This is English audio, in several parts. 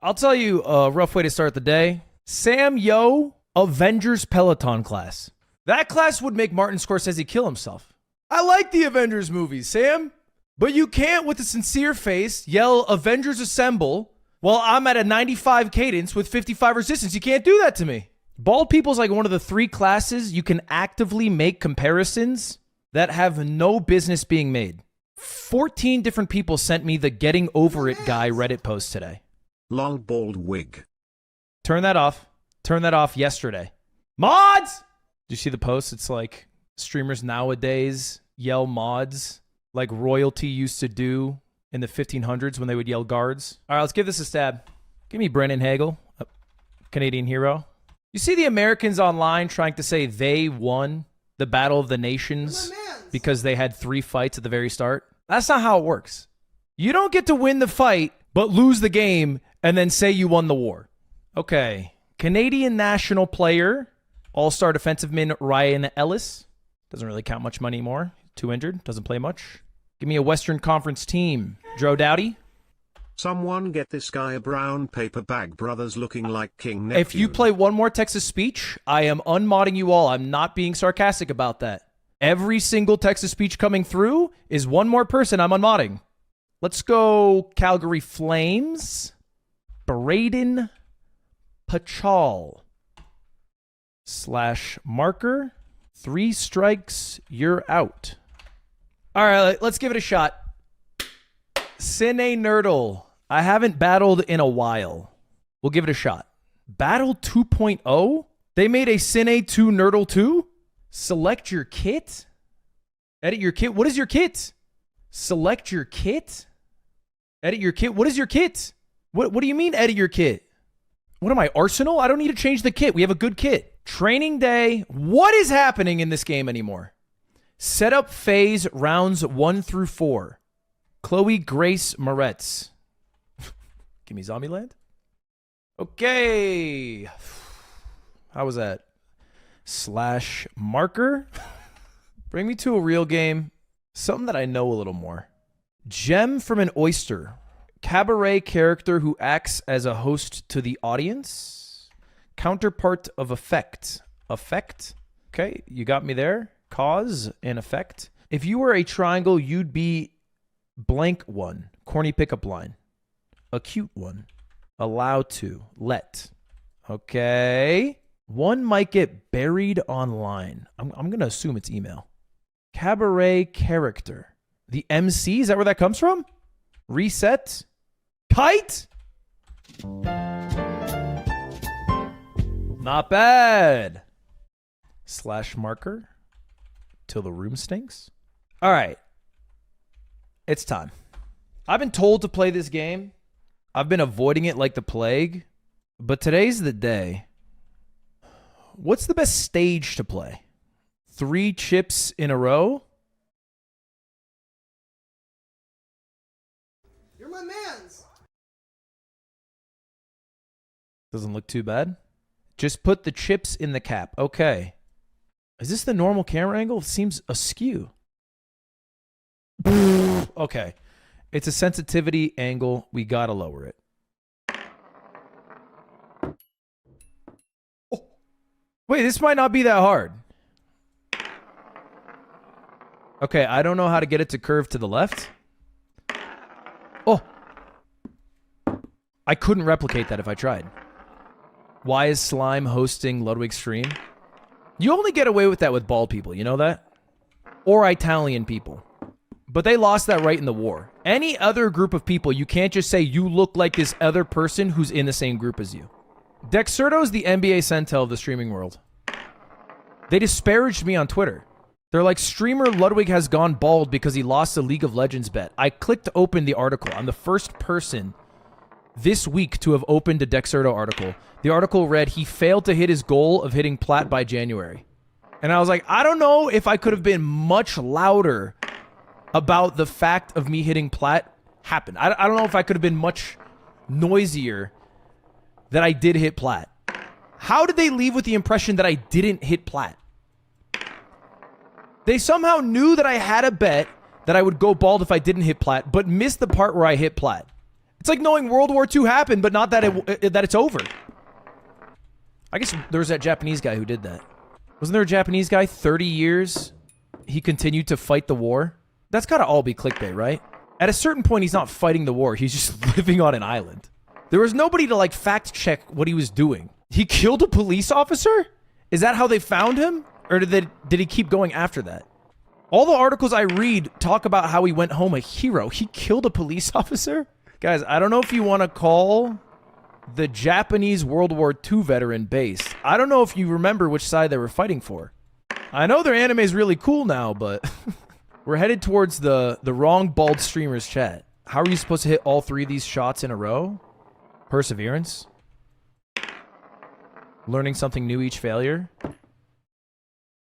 I'll tell you a rough way to start the day. Sam Yo, Avengers Peloton class. That class would make Martin Scorsese kill himself. I like the Avengers movies, Sam. But you can't, with a sincere face, yell Avengers Assemble while I'm at a 95 cadence with 55 resistance. You can't do that to me. Bald People's like one of the 3 classes you can actively make comparisons that have no business being made. 14 different people sent me the Getting Over It guy Reddit post today. Long bald wig. Turn that off. Turn that off yesterday. Mods! Do you see the post? It's like streamers nowadays yell mods like royalty used to do in the 1500s when they would yell guards. All right, let's give this a stab. Give me Brennan Hagel, a Canadian hero. You see the Americans online trying to say they won the Battle of the Nations because they had 3 fights at the very start? That's not how it works. You don't get to win the fight but lose the game and then say you won the war. Okay. Canadian national player, all-star defensive man Ryan Ellis. Doesn't really count much money anymore. 2 injured. Doesn't play much. Give me a Western Conference team. Drew Doughty. Someone get this guy a brown paper bag, brothers looking like King Neptune. If you play one more Texas speech, I am unmodding you all. I'm not being sarcastic about that. Every single Texas speech coming through is one more person I'm unmodding. Let's go Calgary Flames. Braden Pachal. /marker. 3 strikes, you're out. All right, let's give it a shot. Cine Nerdle. I haven't battled in a while. We'll give it a shot. Battle 2.0? They made a Cine 2 Nerdle 2? Select your kit? Edit your kit? What is your kit? Select your kit? Edit your kit? What is your kit? What do you mean edit your kit? What am I, Arsenal? I don't need to change the kit. We have a good kit. Training day. What is happening in this game anymore? Setup phase rounds 1 through 4. Chloe Grace Moretz. Give me Zombieland. Okay. How was that? /marker. Bring me to a real game. Something that I know a little more. Gem from an Oyster. Cabaret character who acts as a host to the audience. Counterpart of effect. Effect? Okay, you got me there. Cause and effect. If you were a triangle, you'd be blank one. Corny pickup line. Acute one. Allow to. Let. Okay. One might get buried online. I'm going to assume it's email. Cabaret character. The MC? Is that where that comes from? Reset. Kite? Not bad. /marker. Till the room stinks. All right. It's time. I've been told to play this game. I've been avoiding it like the plague. But today's the day. What's the best stage to play? 3 chips in a row? You're my mans. Doesn't look too bad. Just put the chips in the cap. Okay. Is this the normal camera angle? It seems askew. Okay. It's a sensitivity angle. We gotta lower it. Oh. Wait, this might not be that hard. Okay, I don't know how to get it to curve to the left. Oh. I couldn't replicate that if I tried. Why is Slime hosting Ludwig's stream? You only get away with that with bald people, you know that? Or Italian people. But they lost that right in the war. Any other group of people, you can't just say you look like this other person who's in the same group as you. Dexerto's the NBA Centel of the streaming world. They disparaged me on Twitter. They're like, streamer Ludwig has gone bald because he lost a League of Legends bet. I clicked open the article. I'm the first person this week to have opened a Dexerto article. The article read, he failed to hit his goal of hitting plat by January. And I was like, I don't know if I could have been much louder about the fact of me hitting plat happened. I don't know if I could have been much noisier that I did hit plat. How did they leave with the impression that I didn't hit plat? They somehow knew that I had a bet that I would go bald if I didn't hit plat, but missed the part where I hit plat. It's like knowing World War II happened, but not that that it's over. I guess there was that Japanese guy who did that. Wasn't there a Japanese guy, 30 years, he continued to fight the war? That's gotta all be clickbait, right? At a certain point, he's not fighting the war. He's just living on an island. There was nobody to, like, fact check what he was doing. He killed a police officer? Is that how they found him? Or did he keep going after that? All the articles I read talk about how he went home a hero. He killed a police officer? Guys, I don't know if you want to call the Japanese World War II veteran based. I don't know if you remember which side they were fighting for. I know their anime is really cool now, but we're headed towards the wrong bald streamer's chat. How are you supposed to hit all 3 of these shots in a row? Perseverance. Learning something new each failure.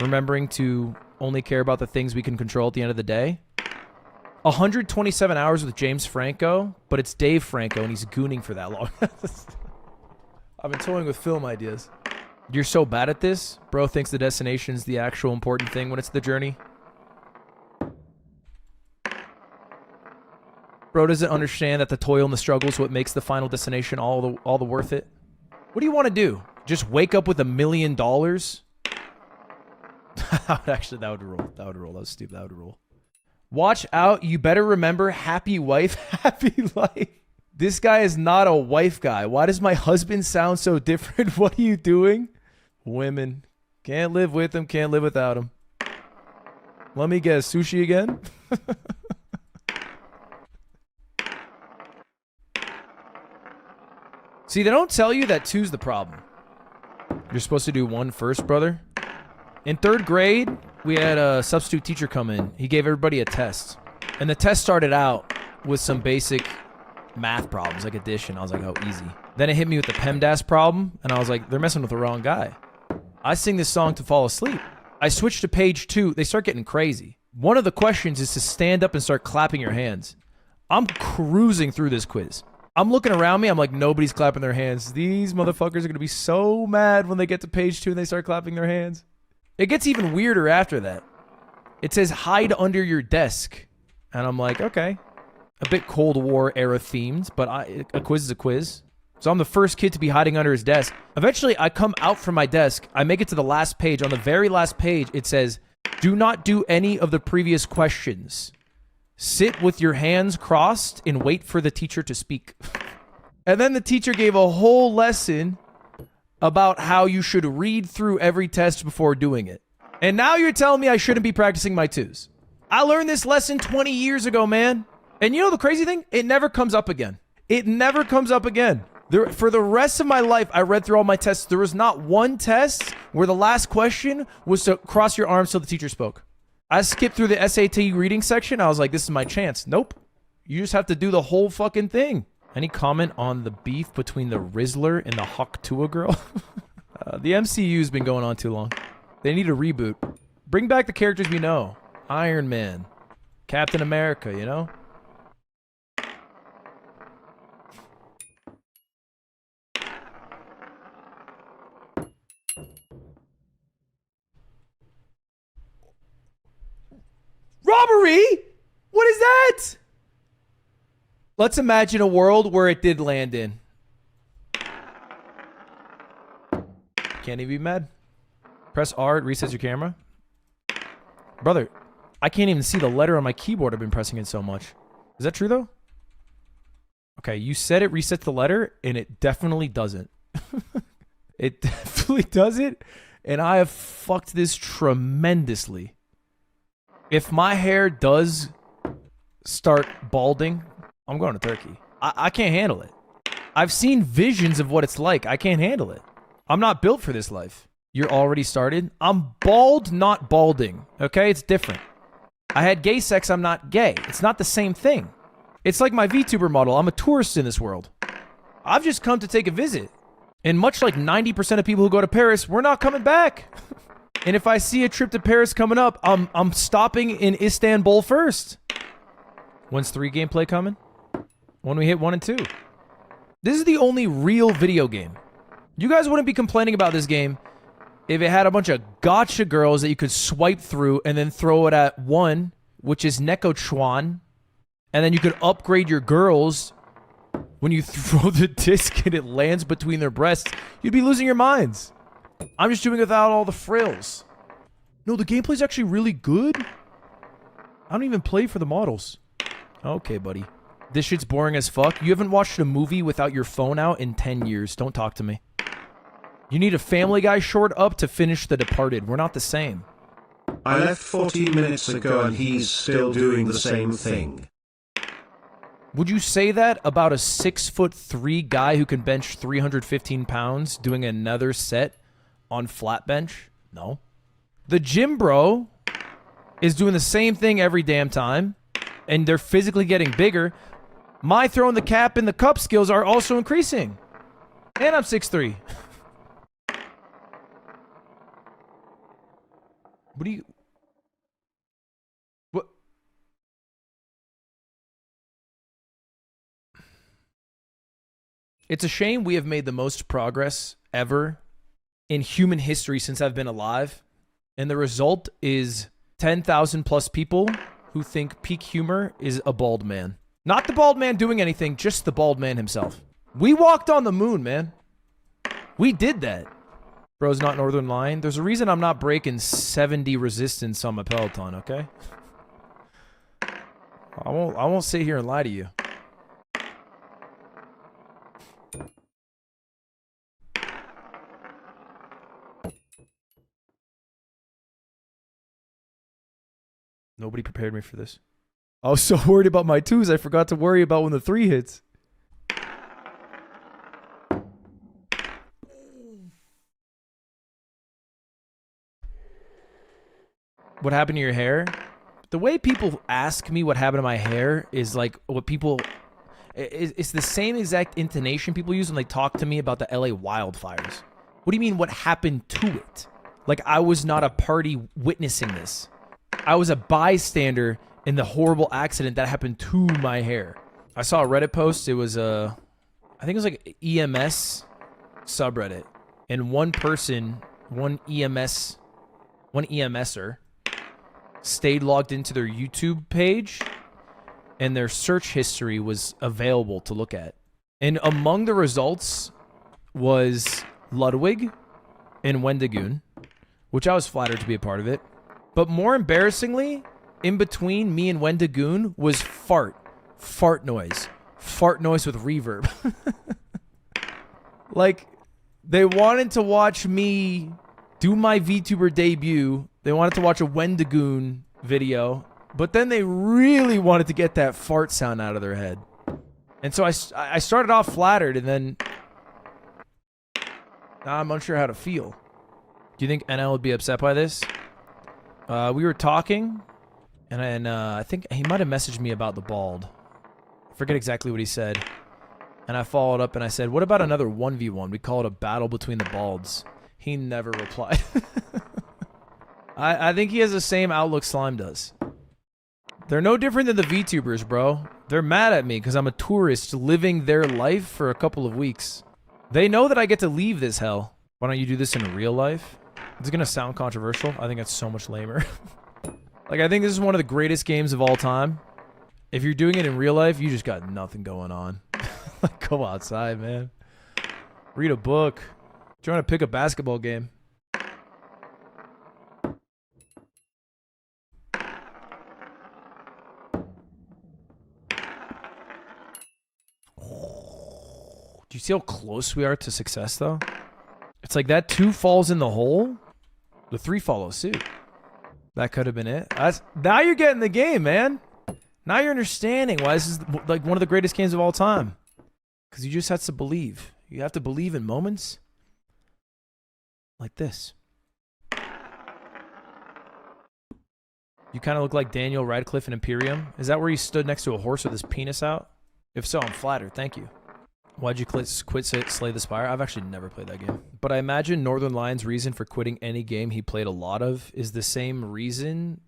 Remembering to only care about the things we can control at the end of the day. 127 hours with James Franco, but it's Dave Franco and he's gooning for that long. I've been toying with film ideas. You're so bad at this? Bro thinks the destination's the actual important thing when it's the journey. Bro doesn't understand that the toil and the struggle is what makes the final destination all the worth it. What do you want to do? Just wake up with $1 million? Actually, that would rule. That would rule. That was stupid. That would rule. Watch out. You better remember happy wife, happy life. This guy is not a wife guy. Why does my husband sound so different? What are you doing? Women. Can't live with him. Can't live without him. Let me guess. Sushi again? See, they don't tell you that 2's the problem. You're supposed to do 1 first, brother. In 3rd grade, we had a substitute teacher come in. He gave everybody a test. And the test started out with some basic math problems, like addition. I was like, oh, easy. Then it hit me with the PEMDAS problem, and I was like, they're messing with the wrong guy. I sing this song to fall asleep. I switch to page 2. They start getting crazy. One of the questions is to stand up and start clapping your hands. I'm cruising through this quiz. I'm looking around me. I'm like, nobody's clapping their hands. These motherfuckers are going to be so mad when they get to page 2 and they start clapping their hands. It gets even weirder after that. It says hide under your desk. And I'm like, okay. A bit Cold War era themed, but a quiz is a quiz. So I'm the first kid to be hiding under his desk. Eventually, I come out from my desk. I make it to the last page. On the very last page, it says, do not do any of the previous questions. Sit with your hands crossed and wait for the teacher to speak. And then the teacher gave a whole lesson about how you should read through every test before doing it. And now you're telling me I shouldn't be practicing my 2s. I learned this lesson 20 years ago, man. And you know the crazy thing? It never comes up again. It never comes up again. For the rest of my life, I read through all my tests. There was not one test where the last question was to cross your arms till the teacher spoke. I skipped through the SAT reading section. I was like, this is my chance. Nope. You just have to do the whole fucking thing. Any comment on the beef between the Rizzler and the Hawktua girl? The MCU's been going on too long. They need a reboot. Bring back the characters we know. Iron Man. Captain America, you know? Robbery? What is that? Let's imagine a world where it did land in. Can't even be mad. Press R, it resets your camera. Brother, I can't even see the letter on my keyboard. I've been pressing it so much. Is that true, though? Okay, you said it resets the letter, and it definitely doesn't. It definitely doesn't, and I have fucked this tremendously. If my hair does start balding, I'm going to Turkey. I can't handle it. I've seen visions of what it's like. I can't handle it. I'm not built for this life. You're already started? I'm bald, not balding. Okay? It's different. I had gay sex. I'm not gay. It's not the same thing. It's like my VTuber model. I'm a tourist in this world. I've just come to take a visit. And much like 90% of people who go to Paris, we're not coming back. And if I see a trip to Paris coming up, I'm stopping in Istanbul first. When's 3 gameplay coming? When we hit 1 and 2. This is the only real video game. You guys wouldn't be complaining about this game if it had a bunch of gotcha girls that you could swipe through and then throw it at 1, which is Neko Chuan. And then you could upgrade your girls when you throw the disc and it lands between their breasts, you'd be losing your minds. I'm just doing it without all the frills. No, the gameplay's actually really good. I don't even play for the models. Okay, buddy. This shit's boring as fuck. You haven't watched a movie without your phone out in 10 years. Don't talk to me. You need a Family Guy short up to finish The Departed. We're not the same. I left 40 minutes ago and he's still doing the same thing. Would you say that about a 6'3" guy who can bench 315 pounds doing another set on flat bench? No. The gym bro is doing the same thing every damn time, and they're physically getting bigger. My throwing the cap and the cup skills are also increasing. And I'm 6'3". What do you... What? It's a shame we have made the most progress ever in human history since I've been alive. And the result is 10,000 plus people who think peak humor is a bald man. Not the bald man doing anything, just the bald man himself. We walked on the moon, man. We did that. Bro's not Northern Line. There's a reason I'm not breaking 70 resistance on my Peloton, okay? I won't sit here and lie to you. Nobody prepared me for this. I was so worried about my twos, I forgot to worry about when the 3 hits. What happened to your hair? The way people ask me what happened to my hair is like what people... It's the same exact intonation people use when they talk to me about the LA wildfires. What do you mean, what happened to it? Like I was not a party witnessing this. I was a bystander in the horrible accident that happened to my hair. I saw a Reddit post. It was I think it was like EMS subreddit. And one person, one EMSer, stayed logged into their YouTube page, and their search history was available to look at. And among the results was Ludwig and Wendigoon, which I was flattered to be a part of it. But more embarrassingly, in between me and Wendigoon was fart noise with reverb. Like, they wanted to watch me do my VTuber debut. They wanted to watch a Wendigoon video, but then they really wanted to get that fart sound out of their head. And so I started off flattered, and then now I'm unsure how to feel. Do you think NL would be upset by this? We were talking, and I think he might have messaged me about the bald. I forget exactly what he said. And I followed up and I said, what about another 1v1? We call it a battle between the balds. He never replied. I think he has the same outlook Slime does. They're no different than the VTubers, bro. They're mad at me because I'm a tourist living their life for a couple of weeks. They know that I get to leave this hell. Why don't you do this in real life? It's going to sound controversial. I think that's so much lamer. Like, I think this is one of the greatest games of all time. If you're doing it in real life, you just got nothing going on. Like, go outside, man. Read a book. Trying to pick a basketball game. Do you see how close we are to success, though? It's like that 2 falls in the hole. The 3 follows suit. That could have been it. Now you're getting the game, man. Now you're understanding why this is like one of the greatest games of all time. Because you just have to believe. You have to believe in moments like this. You kind of look like Daniel Radcliffe in Imperium. Is that where he stood next to a horse with his penis out? If so, I'm flattered. Thank you. Why'd you quit Slay the Spire? I've actually never played that game. But I imagine Northern Lion's reason for quitting any game he played a lot of is the same reason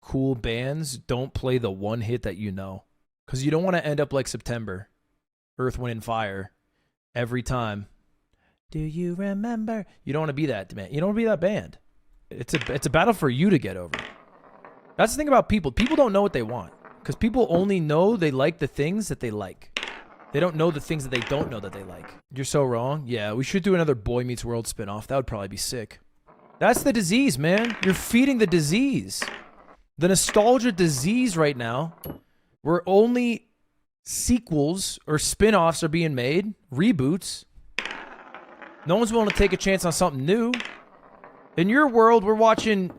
cool bands don't play the one hit that you know. Because you don't want to end up like September. Earth, Wind, and Fire. Every time. Do you remember? You don't want to be that man. You don't want to be that band. It's a battle for you to get over. That's the thing about people. People don't know what they want. Because people only know they like the things that they like. They don't know the things that they don't know that they like. You're so wrong. Yeah, we should do another Boy Meets World spinoff. That would probably be sick. That's the disease, man. You're feeding the disease. The nostalgia disease right now, where only sequels or spinoffs are being made, reboots. No one's willing to take a chance on something new. In your world, we're watching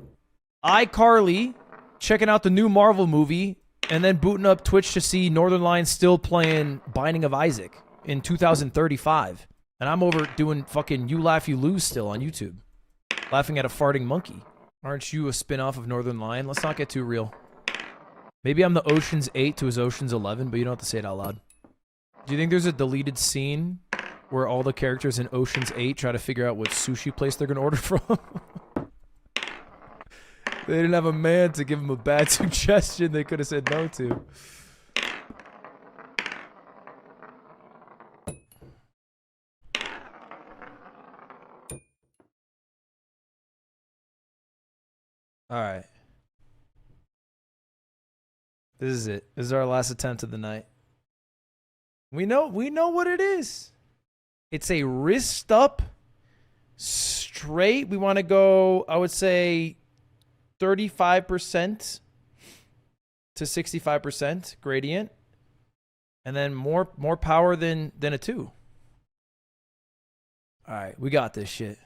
iCarly, checking out the new Marvel movie, and then booting up Twitch to see Northern Lions still playing Binding of Isaac in 2035. And I'm over doing fucking You Laugh, You Lose still on YouTube. Laughing at a farting monkey. Aren't you a spin-off of Northern Lion? Let's not get too real. Maybe I'm the Ocean's 8 to his Ocean's 11, but you don't have to say it out loud. Do you think there's a deleted scene where all the characters in Ocean's 8 try to figure out what sushi place they're going to order from? They didn't have a man to give them a bad suggestion they could have said no to. All right. This is it. This is our last attempt of the night. We know what it is. It's a wrist up, straight. We want to go, I would say, 35% to 65% gradient, and then more power than a 2. All right, we got this shit.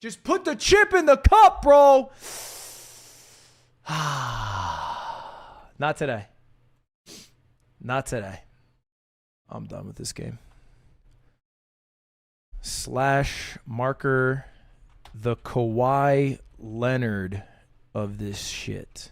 Just put the chip in the cup, bro. Not today. Not today. I'm done with this game. Slash marker the Kawhi Leonard of this shit.